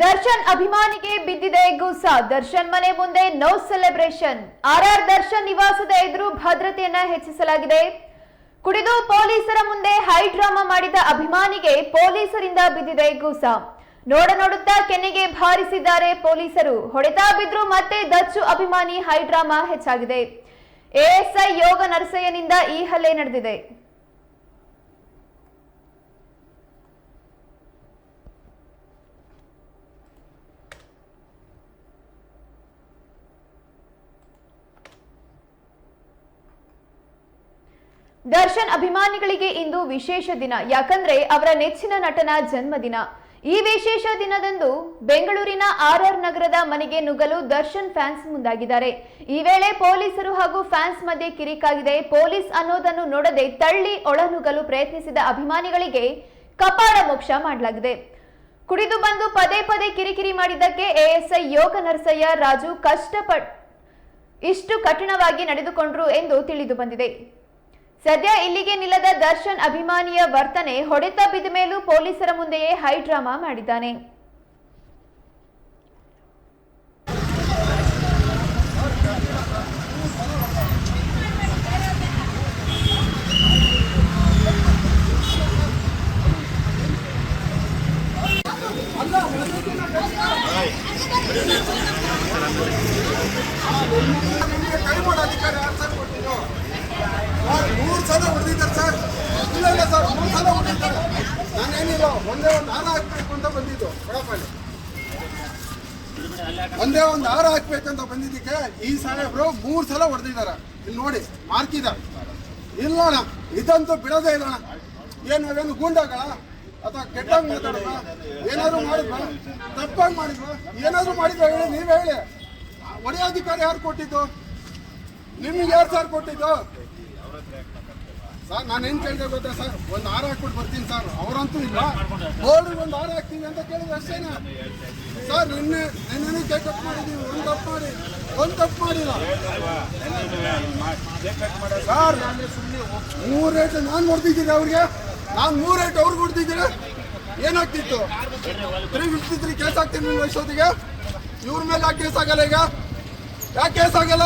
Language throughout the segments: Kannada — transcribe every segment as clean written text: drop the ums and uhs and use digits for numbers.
ದರ್ಶನ್ ಅಭಿಮಾನಿಗೆ ಬಿದ್ದಿದೆ ಗುಸ್ಸ. ದರ್ಶನ್ ಮನೆ ಮುಂದೆ ನೋ ಸೆಲೆಬ್ರೇಷನ್. ಆರ್ಆರ್ ದರ್ಶನ್ ನಿವಾಸದ ಎದುರು ಭದ್ರತೆಯನ್ನ ಹೆಚ್ಚಿಸಲಾಗಿದೆ. ಕುಡಿದು ಪೊಲೀಸರ ಮುಂದೆ ಹೈ ಡ್ರಾಮಾ ಮಾಡಿದ ಅಭಿಮಾನಿಗೆ ಪೊಲೀಸರಿಂದ ಬಿದ್ದಿದೆ ಗುಸ್ಸ. ನೋಡುತ್ತಾ ಕೆನ್ನೆಗೆ ಭಾರಿಸಿದ್ದಾರೆ ಪೊಲೀಸರು. ಹೊಡೆತ ಬಿದ್ರು ಮತ್ತೆ ದಚ್ಚು ಅಭಿಮಾನಿ ಹೈ ಡ್ರಾಮಾ ಹೆಚ್ಚಾಗಿದೆ. ಎಎಸ್ಐ ಯೋಗ ನರಸಯ್ಯನಿಂದ ಈ ಹಲ್ಲೆ ನಡೆದಿದೆ. ದರ್ಶನ್ ಅಭಿಮಾನಿಗಳಿಗೆ ಇಂದು ವಿಶೇಷ ದಿನ. ಯಾಕಂದ್ರೆ ಅವರ ನೆಚ್ಚಿನ ನಟನ ಜನ್ಮದಿನ. ಈ ವಿಶೇಷ ದಿನದಂದು ಬೆಂಗಳೂರಿನ ಆರ್ಆರ್ ನಗರದ ಮನೆಗೆ ನುಗ್ಗಲು ದರ್ಶನ್ ಫ್ಯಾನ್ಸ್ ಮುಂದಾಗಿದ್ದಾರೆ. ಈ ವೇಳೆ ಪೊಲೀಸರು ಹಾಗೂ ಫ್ಯಾನ್ಸ್ ಮಧ್ಯೆ ಕಿರಿಕಾಗಿದೆ. ಪೊಲೀಸ್ ಅನ್ನೋದನ್ನು ನೋಡದೆ ತಳ್ಳಿ ಒಳನುಗ್ಗಲು ಪ್ರಯತ್ನಿಸಿದ ಅಭಿಮಾನಿಗಳಿಗೆ ಕಪಾಳ ಮೋಕ್ಷ ಮಾಡಲಾಗಿದೆ. ಕುಡಿದು ಬಂದು ಪದೇ ಪದೇ ಕಿರಿಕಿರಿ ಮಾಡಿದ್ದಕ್ಕೆ ಎಎಸ್ಐ ಯೋಗ ನರಸಯ್ಯ ರಾಜು ಇಷ್ಟು ಕಠಿಣವಾಗಿ ನಡೆದುಕೊಂಡ್ರು ಎಂದು ತಿಳಿದು ಬಂದಿದೆ. ಸದ್ಯ ಇಲ್ಲಿಗೆ ನಿಲ್ಲದ ದರ್ಶನ್ ಅಭಿಮಾನಿಯ ವರ್ತನೆ ಹೊಡೆತ ಬಿದ್ದ ಮೇಲೂ ಪೊಲೀಸರ ಮುಂದೆಯೇ ಹೈ ಡ್ರಾಮಾ ಮಾಡಿದ್ದಾನೆ. ಮೂರು ಸಲ ಹೊಡೆದಿದ್ದಾರೆ ಸರ್. ಇಲ್ಲ ಸರ್, 3 ಸಲ ಹೊಡೆದಿದ್ದಾರೆ. ನಾನೇನಿಲ್ಲ, ಒಂದೇ ಒಂದು ಹಾರ ಹಾಕ್ಬೇಕು ಅಂತ ಬಂದಿದ್ದು. ಕೊಡಪಲ್ಲಿ ಒಂದೇ ಒಂದು ಹಾರ ಹಾಕ್ಬೇಕಂತ ಬಂದಿದ್ದಕ್ಕೆ ಈ ಸಾಹೇಬ್ರು 3 ಸಲ ಹೊಡೆದಿದ್ದಾರೆ. ಇಲ್ಲಿ ನೋಡಿ, ಮಾರ್ಕಿದ್ದಾರೆ. ಇಲ್ಲಣ್ಣ, ಇದಂತೂ ಬಿಡೋದೇ ಇಲ್ಲಣ್ಣ. ನಾವೇನು ಗೂಂಡಾಗಳ ಅಥವಾ ಕೆಟ್ಟಾಗಿ ಮಾತಾಡೋಣ? ಏನಾದ್ರು ಮಾಡಿದ್ವಾ? ತಪ್ಪಾಗಿ ಮಾಡಿದ್ವಾ? ಏನಾದ್ರು ಮಾಡಿದ್ವಾ ಹೇಳಿ, ನೀವೇ ಹೇಳಿ. ಹೊಡೆಯೋಧಿಕಾರ ಯಾರು ಕೊಟ್ಟಿದ್ದು? ನಿಮ್ಗೆ ಯಾರು ಸರ್ ಕೊಟ್ಟಿದ್ದು? ಸರ್ ನಾನೇನು ಕೇಳಿದೆ ಗೊತ್ತಾ ಸರ್, ಒಂದು ಹಾರ ಹಾಕ್ಬಿಟ್ಟು ಬರ್ತೀನಿ ಸರ್. ಅವರಂತೂ ಇಲ್ಲ, ಬೋರ್ಡಿಗೆ ಒಂದು ಹಾರ ಹಾಕ್ತೀವಿ ಅಂತ ಕೇಳಿದ್ರೆ ಅಷ್ಟೇನಾ ಸರ್? ನಿನ್ನೆ ಕೇಕ್ ಕಟ್ ಮಾಡಿದ್ದೀವಿ. ಒಂದು ತಪ್ಪು ಮಾಡಿಲ್ಲ ಸರ್. 3 ರೇಟ್ ನಾನು ಹೊಡೆದಿದ್ದೀನಿ ಅವ್ರಿಗೆ. ನಾನು 3 ರೇಟ್ ಅವ್ರಿಗೆ ಹೊಡೆದಿದ್ದೀನಿ. ಏನಾಗ್ತಿತ್ತು? 353 ಕೇಸ್ ಹಾಕ್ತೀನಿ ನಿಮ್ಮ ವಯಸ್ಸೋದಿಗೆ. ಇವ್ರ ಮೇಲೆ ಯಾಕೆ ಕೇಸ್ ಆಗಲ್ಲ? ಈಗ ಯಾಕೆ ಕೇಸ್ ಆಗಲ್ಲ?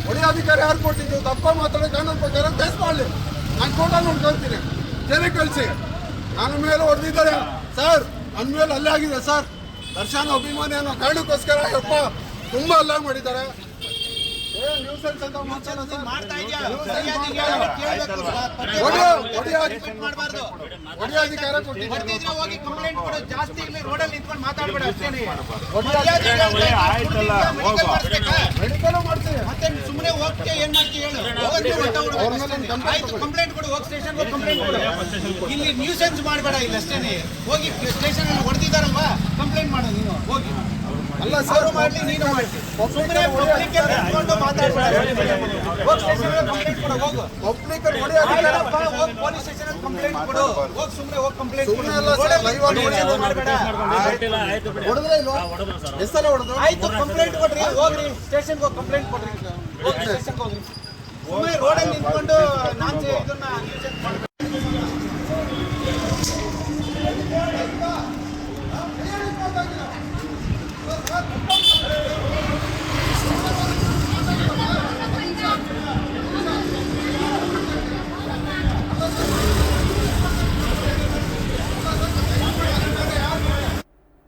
ಹೊಡೆಯೋ ಅಧಿಕಾರ ಯಾರು ಕೊಟ್ಟಿದ್ದು? ತಪ್ಪ ಮಾತಾಡೋ ಕಾನೂನು ಪ್ರಕಾರ ಕೇಸ್ ಮಾಡಲಿ. ನಾನು ಕೋಟ ನೋಡ್ಕೊಳ್ತೀನಿ, ಜನ ಕಳಿಸಿ. ನನ್ನ ಮೇಲೆ ಹೊಡೆದಿದ್ದಾರೆ ಸರ್. ನನ್ನ ಮೇಲೆ ಹಲ್ಲೆ ಆಗಿದೆ ಸರ್. ದರ್ಶನ್ ಅಭಿಮಾನಿ ಅನ್ನೋ ಕಾರಣಕ್ಕೋಸ್ಕರ ಯಪ್ಪ ತುಂಬ ಹಲ್ಲೆ ಮಾಡಿದ್ದಾರೆ. ನ್ಯೂಸೆನ್ಸ್ ಅಂತ ಮಾತಾಡೋ ಸರ್. ಹೊಡೆಯೋ ಅಧಿಕಾರ ಕೊಟ್ಟಿದ್ದಾರೆ. ಮೆಡಿಕಲ್ ಮಾಡ್ತೀವಿ. ಸುಮ್ಮನೆ ಹೋಗ್ತೀಯ, ಏನ್ ಮಾಡ್ತೀವಿ ಹೇಳು? ಕಂಪ್ಲೇಂಟ್ ಕೊಡು, ಹೋಗಿ ಸ್ಟೇಷನ್ ಕಂಪ್ಲೇಂಟ್ ಕೊಡು. ಇಲ್ಲಿ ನ್ಯೂಸೆನ್ಸ್ ಮಾಡಬೇಡ. ಇಲ್ಲಿ ಅಷ್ಟೇನೆ ಹೋಗಿ ಸ್ಟೇಷನ್ ಅಲ್ಲಿ ಹೊಡೆದಿದ್ದಾರಲ್ವಾ, ಕಂಪ್ಲೇಂಟ್ ಮಾಡು ನೀನು. ಹೋಗಿ ಅಲ್ಲ ಸರ್, ಮಾಡ್ಲಿ, ನೀನು ಮಾಡ್ಲಿ. ಸುಮ್ಮನೆ ಪಬ್ಲಿಕ್ ಮಾತಾಡ್ಬೇಡ. ಹೋಗಿ ಸ್ಟೇಷನ್ ಅಲ್ಲಿ ಕಂಪ್ಲೇಂಟ್ ಕೊಡು. ಹೋಗು ಪಬ್ಲಿಕ್ ಹೋಗಿ ಪೊಲೀಸ್ ಸ್ಟೇಷನ್ ಅಲ್ಲಿ ಕಂಪ್ಲೇಂಟ್ ಕೊಡು. ಹೋಗಿ ಸುಮ್ಮನೆ ಹೋಗಿ ಕಂಪ್ಲೇಂಟ್ ಕೊಡು. ಮಾಡಬೇಡ. ಆಯ್ತು, ಕಂಪ್ಲೇಂಟ್ ಕೊಡ್ರಿ. ಹೋಗ್ರಿ ಸ್ಟೇಷನ್ಗೆ ಹೋಗಿ ಕಂಪ್ಲೇಂಟ್ ಕೊಡ್ರಿ. ಹೋಗಿ ಸ್ಟೇಷನ್ಗೆ ಹೋಗ್ರಿ. ಸುಮ್ಮನೆ ರೋಡಲ್ಲಿ ನಿಂತ್ಕೊಂಡು ನಾನು ಇದನ್ನ ನ್ಯೂಸೆನ್ಸ್ ಮಾಡ್ಬೇಡ.